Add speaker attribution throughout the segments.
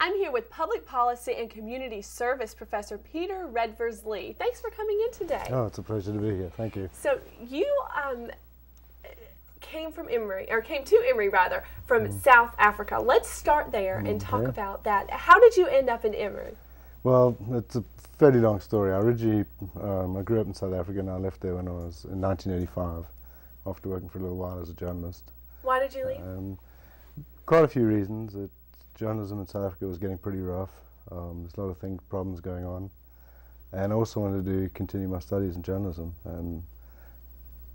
Speaker 1: I'm here with Public Policy and Community Service Professor Peter Redvers-Lee. Thanks for coming in today.
Speaker 2: Oh, it's a pleasure to be here. Thank you.
Speaker 1: So you came from Emory, or came to Emory rather, from South Africa. Let's start there and talk about that. How did you end up in Emory?
Speaker 2: Well, it's a fairly long story. I originally, I grew up in South Africa and I left there when I was in 1985 after working for a little while as a journalist.
Speaker 1: Why did you leave?
Speaker 2: Quite a few reasons. Journalism in South Africa was getting pretty rough. There's a lot of problems going on. And I also wanted to continue my studies in journalism, and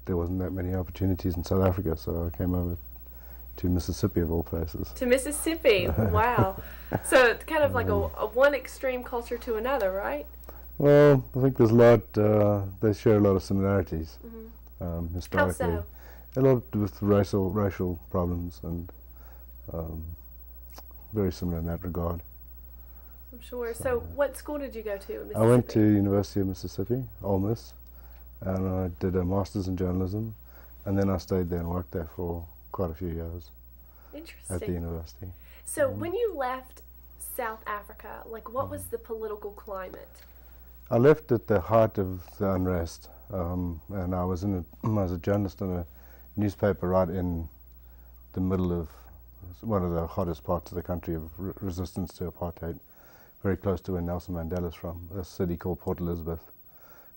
Speaker 2: there wasn't that many opportunities in South Africa, so I came over to Mississippi of all places.
Speaker 1: To Mississippi, wow. So it's kind of like a one extreme culture to another, right?
Speaker 2: Well, I think there's a lot, they share a lot of similarities historically.
Speaker 1: How so?
Speaker 2: A lot with racial problems, and very similar in that regard.
Speaker 1: I'm sure. So what school did you go to in Mississippi?
Speaker 2: I went to University of Mississippi, Ole Miss, and I did a master's in journalism, and then I stayed there and worked there for quite a few years.
Speaker 1: Interesting.
Speaker 2: At the university.
Speaker 1: So when you left South Africa, like what was the political climate?
Speaker 2: I left at the height of the unrest, and I was a journalist in a newspaper right in the middle of one of the hottest parts of the country of resistance to apartheid, very close to where Nelson Mandela's from, a city called Port Elizabeth.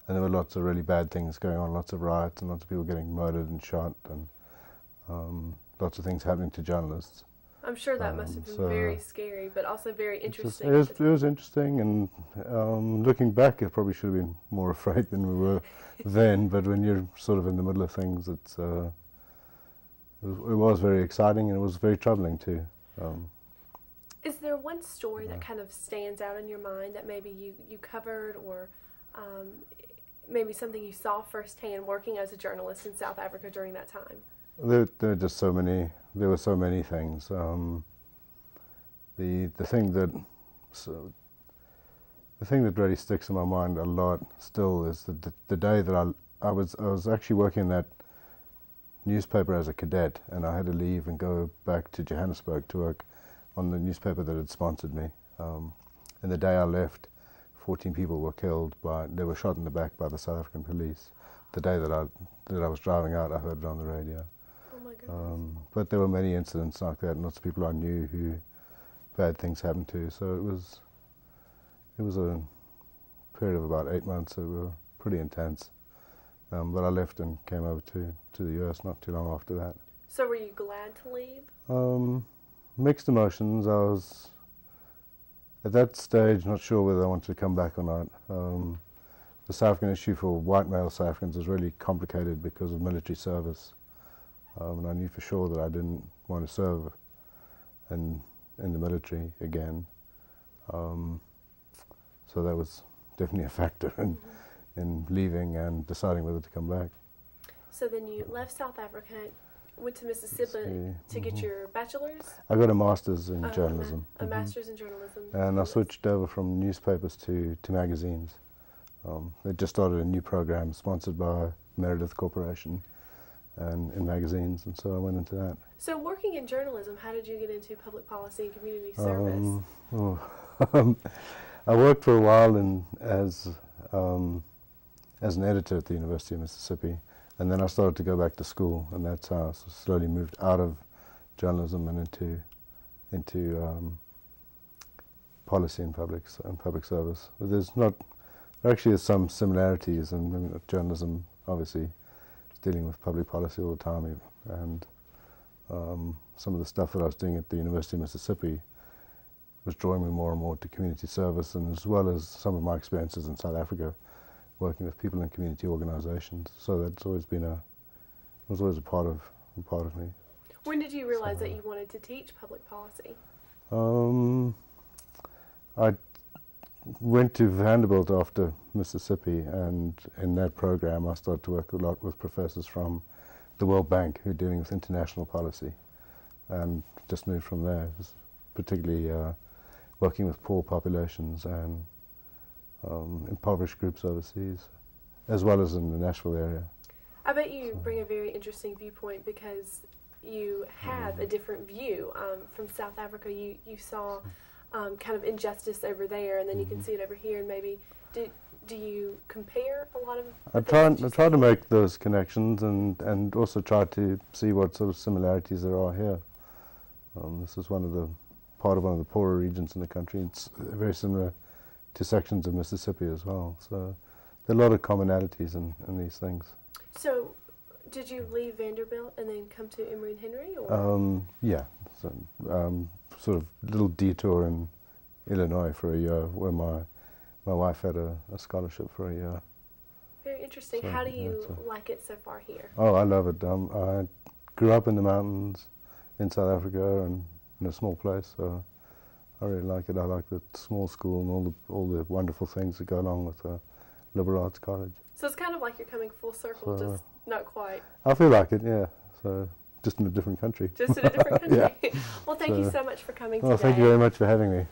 Speaker 2: And there were lots of really bad things going on, lots of riots and lots of people getting murdered and shot, and lots of things happening to journalists.
Speaker 1: I'm sure that must have been very scary, but also very interesting.
Speaker 2: It was interesting, and looking back, it probably should have been more afraid than we were then, but when you're sort of in the middle of things, it was very exciting, and it was very troubling too.
Speaker 1: Is there one story that kind of stands out in your mind that maybe you covered, or maybe something you saw firsthand working as a journalist in South Africa during that time?
Speaker 2: There were just so many. There were so many things. The thing that really sticks in my mind a lot still is the day that I was actually working in that newspaper as a cadet, and I had to leave and go back to Johannesburg to work on the newspaper that had sponsored me. And the day I left, 14 people were killed they were shot in the back by the South African police. The day that I was driving out, I heard it on the radio.
Speaker 1: Oh my goodness.
Speaker 2: But there were many incidents like that, and lots of people I knew who bad things happened to. So it was a period of about 8 months that were pretty intense. But I left and came over to the US not too long after that.
Speaker 1: So were you glad to leave?
Speaker 2: Mixed emotions. I was, at that stage, not sure whether I wanted to come back or not. The South African issue for white male South Africans is really complicated because of military service. And I knew for sure that I didn't want to serve in the military again. So that was definitely a factor in leaving and deciding whether to come back.
Speaker 1: So then you left South Africa, went to Mississippi to get your bachelor's?
Speaker 2: I got a master's in journalism.
Speaker 1: A master's in journalism.
Speaker 2: And I switched over from newspapers to magazines. They just started a new program sponsored by Meredith Corporation and in magazines, and so I went into that.
Speaker 1: So working in journalism, how did you get into public policy and community service?
Speaker 2: I worked for a while as an editor at the University of Mississippi, and then I started to go back to school, and that's how I slowly moved out of journalism and into policy and public service. But there actually is some similarities, and journalism obviously is dealing with public policy all the time, and some of the stuff that I was doing at the University of Mississippi was drawing me more and more to community service, and as well as some of my experiences in South Africa working with people in community organizations. So that's always been was always a part of me.
Speaker 1: When did you realize that you wanted to teach public policy?
Speaker 2: I went to Vanderbilt after Mississippi, and in that program I started to work a lot with professors from the World Bank who are dealing with international policy, and just moved from there, particularly working with poor populations and impoverished groups overseas, as well as in the Nashville area.
Speaker 1: I bet you bring a very interesting viewpoint because you have a different view. From South Africa, you saw kind of injustice over there, and then you can see it over here, and maybe do you compare a lot of?
Speaker 2: I try to make those connections and also try to see what sort of similarities there are here. This is part of one of the poorer regions in the country. It's very similar to sections of Mississippi as well. So there are a lot of commonalities in these things.
Speaker 1: So did you leave Vanderbilt and then come to Emory and Henry? Or?
Speaker 2: Yeah, so, sort of little detour in Illinois for a year where my wife had a scholarship for a year.
Speaker 1: Very interesting.
Speaker 2: So,
Speaker 1: how do you like it so far here?
Speaker 2: Oh, I love it. I grew up in the mountains in South Africa and in a small place, so I really like it. I like the small school and all the wonderful things that go along with a liberal arts college.
Speaker 1: So it's kind of like you're coming full circle,
Speaker 2: So,
Speaker 1: just not quite.
Speaker 2: I feel like it, yeah. So just in a different country.
Speaker 1: Just in a different country.
Speaker 2: Yeah.
Speaker 1: Well, thank you so much for coming today.
Speaker 2: Well, thank you very much for having me.